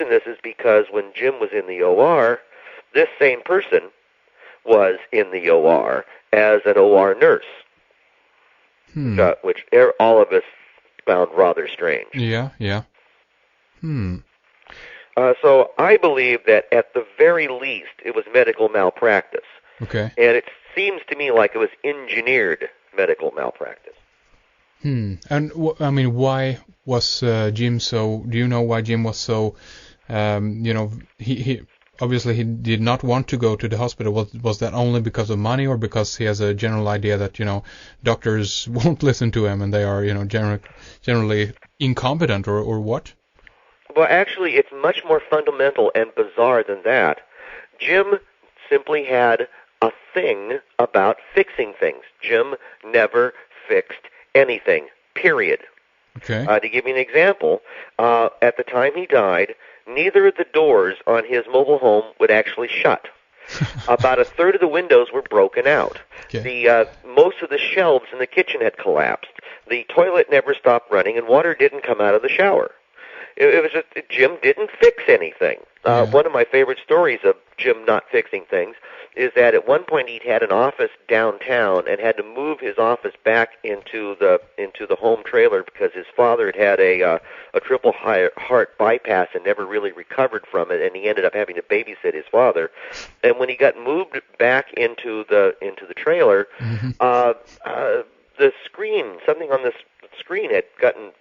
And this is because when Jim was in the OR, this same person was in the OR as an OR nurse, which all of us found rather strange. Yeah. So I believe that at the very least it was medical malpractice. Okay. And it seems to me like it was engineered medical malpractice. And I mean, why was Jim so? Do you know why Jim was so? He obviously he did not want to go to the hospital. Was that only because of money, or because he has a general idea that doctors won't listen to him and they are generally incompetent, or what? Well, actually, it's much more fundamental and bizarre than that. Jim simply had a thing about fixing things. Jim never fixed anything, period. Okay. To give you an example, at the time he died, neither of the doors on his mobile home would actually shut. About a third of the windows were broken out. Okay. Most of the shelves in the kitchen had collapsed. The toilet never stopped running, and water didn't come out of the shower. It was just Jim didn't fix anything. One of my favorite stories of Jim not fixing things is that at one point he'd had an office downtown and had to move his office back into the home trailer because his father had had a triple heart bypass and never really recovered from it, and he ended up having to babysit his father. And when he got moved back into the trailer, the screen, something on this screen had gotten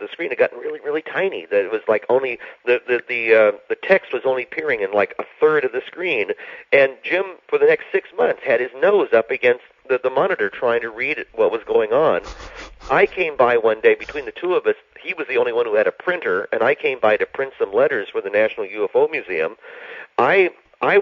really, really tiny. That it was like only the text was only appearing in like a third of the screen. And Jim, for the next 6 months, had his nose up against the monitor trying to read what was going on. I came by one day, between the two of us, he was the only one who had a printer, and I came by to print some letters for the National UFO Museum. I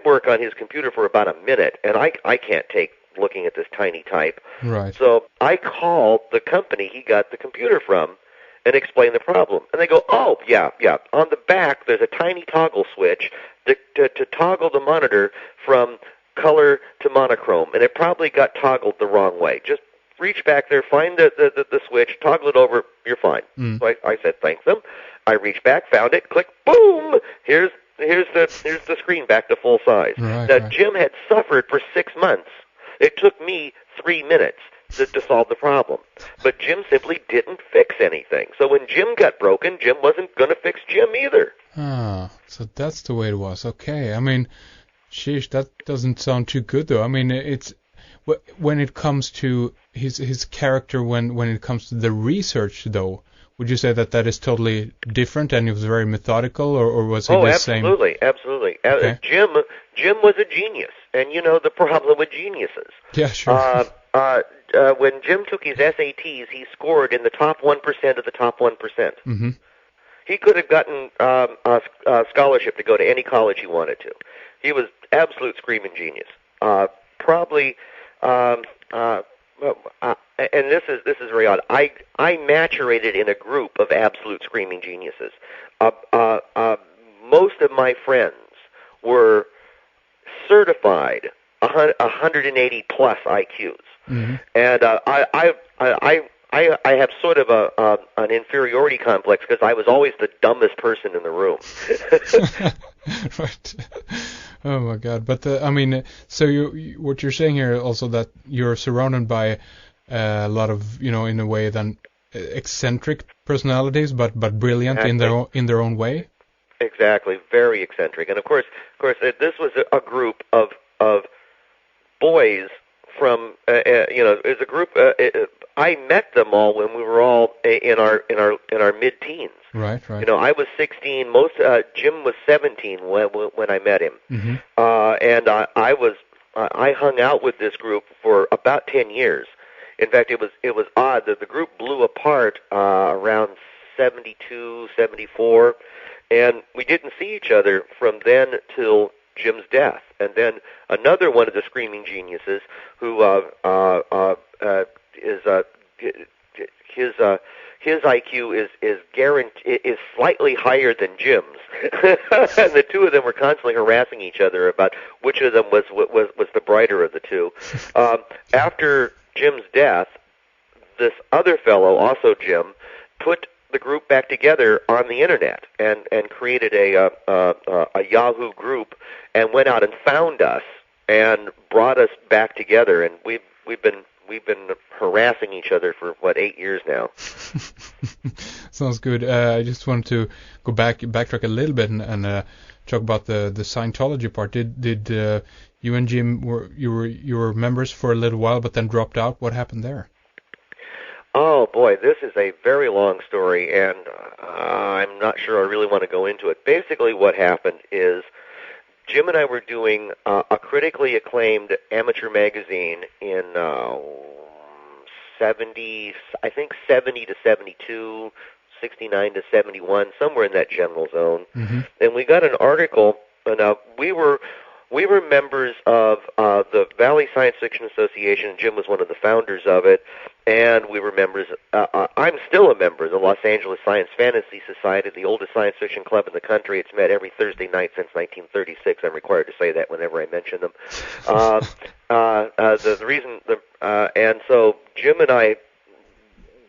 work on his computer for about a minute, and I can't take looking at this tiny type. Right. So I called the company he got the computer from and explained the problem. And they go, oh, yeah. On the back, there's a tiny toggle switch to toggle the monitor from color to monochrome, and it probably got toggled the wrong way. Just reach back there, find the switch, toggle it over, you're fine. So I said, thank them. I reached back, found it, click, boom, here's the screen back to full size. Now, Jim had suffered for 6 months. It took me 3 minutes to solve the problem. But Jim simply didn't fix anything. So when Jim got broken, Jim wasn't going to fix Jim either. Ah, so that's the way it was. Okay. I mean, sheesh, that doesn't sound too good, though. I mean, it's when it comes to his character, when it comes to the research, though, would you say that is totally different and he was very methodical, or was he the same? Oh, absolutely. Okay. Jim was a genius, and you know the problem with geniuses. Yeah, sure. When Jim took his SATs, he scored in the top 1% of the top 1%. Mm-hmm. He could have gotten a scholarship to go to any college he wanted to. He was absolute screaming genius. And this is very odd. I maturated in a group of absolute screaming geniuses. Most of my friends were certified 180 plus IQs, and I have sort of an inferiority complex because I was always the dumbest person in the room. Right. Oh my God! But I mean, so what you're saying here also that you're surrounded by a lot of, in a way, then eccentric personalities, but brilliant in their own way. Exactly, very eccentric, and of course, this was a group of boys from as a group. I met them all when we were all in our mid-teens. Right. I was 16. Jim was 17 when I met him, and I hung out with this group for about 10 years. In fact, it was odd that the group blew apart around 72, 74, and we didn't see each other from then till Jim's death. And then another one of the screaming geniuses who his IQ is slightly higher than Jim's, and the two of them were constantly harassing each other about which of them was the brighter of the two. After Jim's death, this other fellow, also Jim, put the group back together on the internet and created a Yahoo group and went out and found us and brought us back together, and we've been harassing each other for 8 years now. Sounds good. I just wanted to backtrack a little bit and talk about the Scientology part. Did you and Jim were members for a little while, but then dropped out? What happened there? Oh boy, this is a very long story, and I'm not sure I really want to go into it. Basically, what happened is Jim and I were doing a critically acclaimed amateur magazine in 70 to 72, 69 to 71, somewhere in that general zone. Mm-hmm. And we got an article. Now we were members of the Valley Science Fiction Association. Jim was one of the founders of it, and we were members. I'm still a member of the Los Angeles Science Fantasy Society, the oldest science fiction club in the country. It's met every Thursday night since 1936. I'm required to say that whenever I mention them. And so Jim and I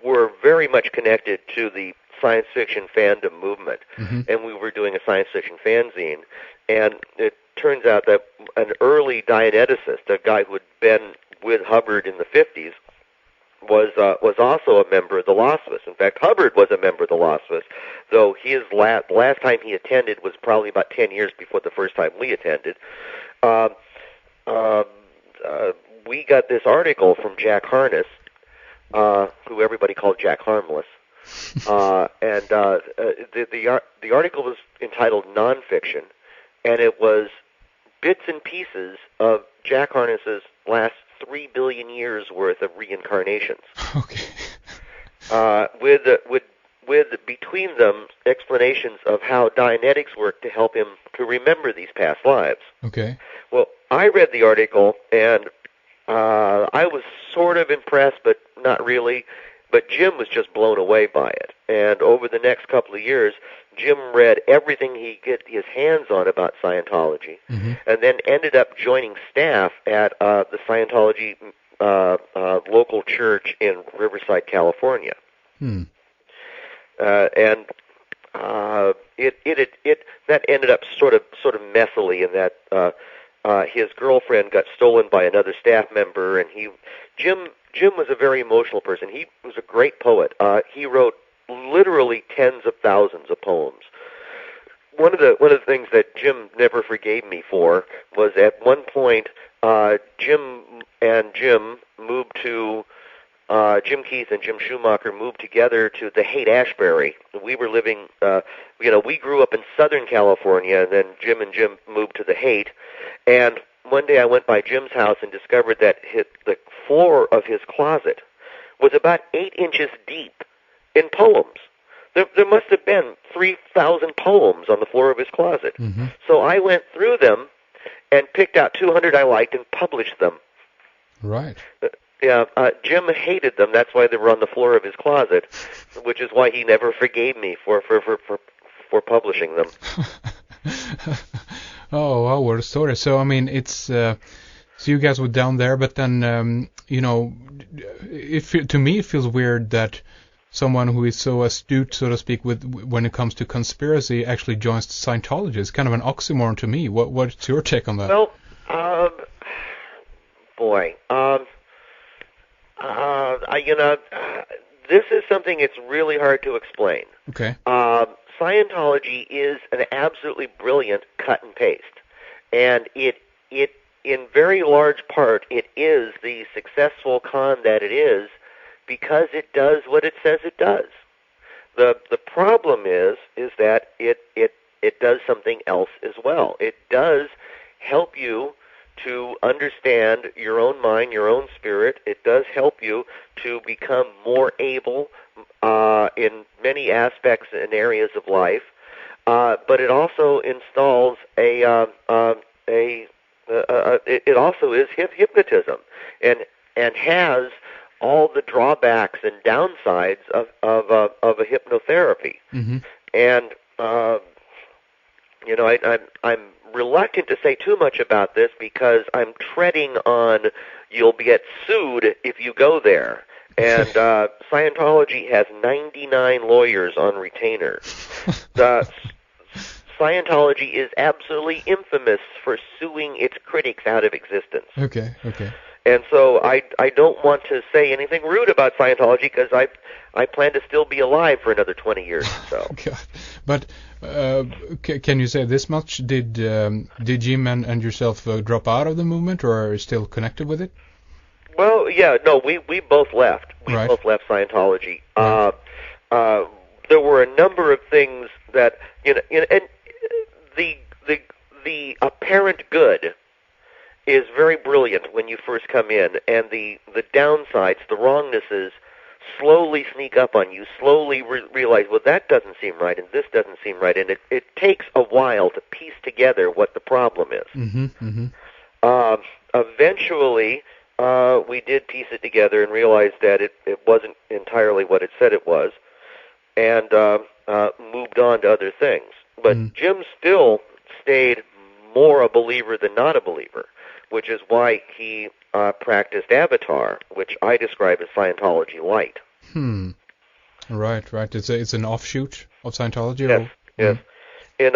were very much connected to the science fiction fandom movement, mm-hmm. and we were doing a science fiction fanzine. And it turns out that an early Dianeticist, a guy who had been with Hubbard in the 50s, was also a member of the Losvus. In fact, Hubbard was a member of the Losvus, though his last time he attended was probably about 10 years before the first time we attended. We got this article from Jack Harness, who everybody called Jack Harmless, and the article was entitled Nonfiction, and it was bits and pieces of Jack Harness's last 3 billion years worth of reincarnations. Okay. With between them explanations of how Dianetics worked to help him to remember these past lives. Okay. Well, I read the article, and I was sort of impressed, but not really. But Jim was just blown away by it. And over the next couple of years, Jim read everything he could get his hands on about Scientology, mm-hmm. and then ended up joining staff at the Scientology local church in Riverside, California. Hmm. And that ended up sort of messily in that his girlfriend got stolen by another staff member, and Jim was a very emotional person. He was a great poet. He wrote literally tens of thousands of poems. One of the things that Jim never forgave me for was at one point Jim Keith and Jim Schumacher moved together to the Haight-Ashbury. We were living, we grew up in Southern California, and then Jim and Jim moved to the Haight. And one day I went by Jim's house and discovered that the floor of his closet was about 8 inches deep in poems. There must have been 3,000 poems on the floor of his closet. Mm-hmm. So I went through them and picked out 200 I liked and published them. Right. Jim hated them. That's why they were on the floor of his closet, which is why he never forgave me for publishing them. Oh, wow, what a story. So, I mean, it's so you guys were down there, but then, to me it feels weird that someone who is so astute, so to speak, when it comes to conspiracy actually joins Scientology. It's kind of an oxymoron to me. What's your take on that? Well, this is something that's really hard to explain. Okay. Scientology is an absolutely brilliant cut and paste, and it in very large part it is the successful con that it is because it does what it says it does. The problem is that it does something else as well. It does help you to understand your own mind, your own spirit. It does help you to become more able in many aspects and areas of life, but it also installs it also is hypnotism, and has all the drawbacks and downsides of a hypnotherapy. Mm-hmm. And I'm reluctant to say too much about this because I'm treading on you'll get sued if you go there. And Scientology has 99 lawyers on retainer. Scientology is absolutely infamous for suing its critics out of existence. Okay. And so I don't want to say anything rude about Scientology because I plan to still be alive for another 20 years or so. God. But can you say this much? Did Jim and yourself drop out of the movement, or are you still connected with it? Well, yeah, no, we both left. We Right. both left Scientology. Right. There were a number of things that and the apparent good is very brilliant when you first come in, and the downsides, the wrongnesses, slowly sneak up on you, slowly realize, well, that doesn't seem right, and this doesn't seem right, and it takes a while to piece together what the problem is. Eventually, we did piece it together and realized that it wasn't entirely what it said it was, and moved on to other things. But Jim still stayed more a believer than not a believer, which is why he practiced Avatar, which I describe as Scientology light. Right. It's an offshoot of Scientology? Yes. And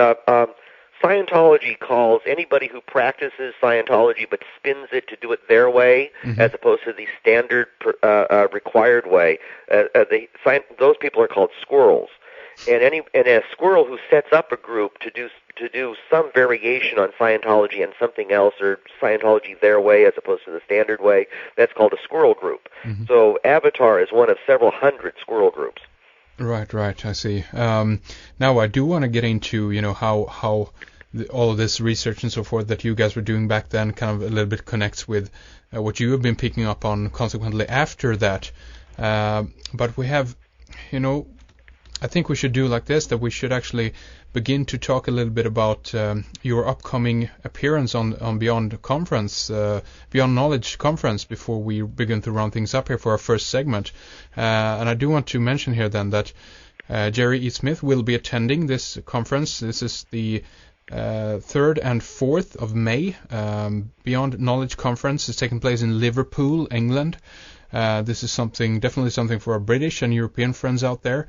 Scientology calls anybody who practices Scientology but spins it to do it their way, as opposed to the standard required way. Those people are called squirrels. And a squirrel who sets up a group to do some variation on Scientology and something else, or Scientology their way as opposed to the standard way, that's called a squirrel group. So Avatar is one of several hundred squirrel groups. Right. I see. Now I do want to get into how all of this research and so forth that you guys were doing back then kind of a little bit connects with what you have been picking up on consequently after that. But we have, I think we should do like this, that we should actually begin to talk a little bit about your upcoming appearance on Beyond Conference, Beyond Knowledge Conference, before we begin to round things up here for our first segment. And I do want to mention here then that Jerry E. Smith will be attending this conference. This is the 3rd and 4th of May. Beyond Knowledge Conference is taking place in Liverpool, England. This is definitely something for our British and European friends out there.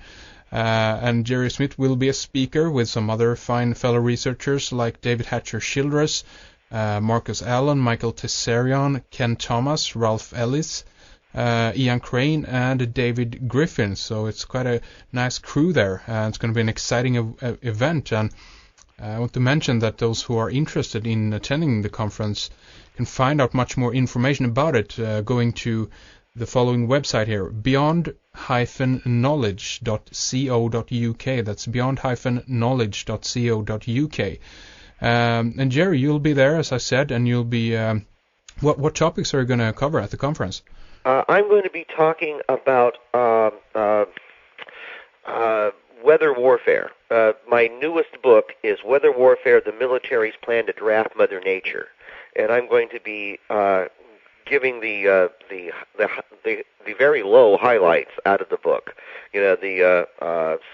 And Jerry Smith will be a speaker with some other fine fellow researchers like David Hatcher Childress, Marcus Allen, Michael Tessarion, Ken Thomas, Ralph Ellis, Ian Crane, and David Griffin. So it's quite a nice crew there. It's going to be an exciting event. And I want to mention that those who are interested in attending the conference can find out much more information about it going to the following website here, beyond-knowledge.co.uk. That's beyond-knowledge.co.uk. And Jerry, you'll be there, as I said, and you'll be... what topics are you going to cover at the conference? I'm going to be talking about weather warfare. My newest book is Weather Warfare, the Military's Plan to Draft Mother Nature. And I'm going to be... giving the very low highlights out of the book,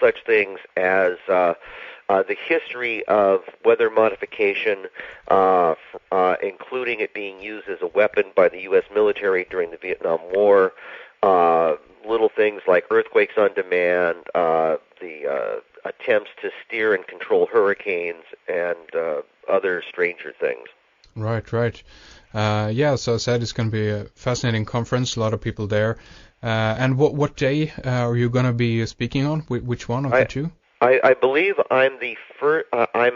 such things as the history of weather modification, including it being used as a weapon by the U.S. military during the Vietnam War, little things like earthquakes on demand, the attempts to steer and control hurricanes, and other stranger things. Right. So I said it's going to be a fascinating conference, a lot of people there. And what day are you going to be speaking on? Which one of the two? I believe I'm the first. I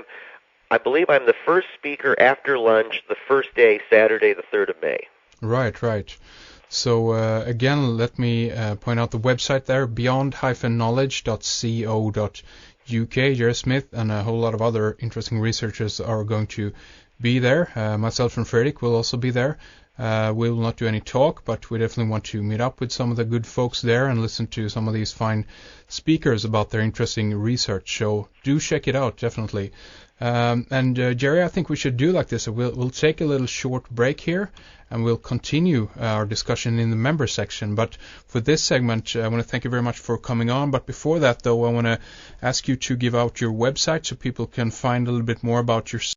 believe I'm the first speaker after lunch, the first day, Saturday, the 3rd of May. Right. So again, let me point out the website there, beyond-knowledge.co.uk. Jerry Smith and a whole lot of other interesting researchers are going to be there. Myself and Fredrik will also be there. We will not do any talk, but we definitely want to meet up with some of the good folks there and listen to some of these fine speakers about their interesting research. So do check it out, definitely. And Jerry, I think we should do like this. We'll take a little short break here, and we'll continue our discussion in the member section. But for this segment, I want to thank you very much for coming on. But before that, though, I want to ask you to give out your website so people can find a little bit more about your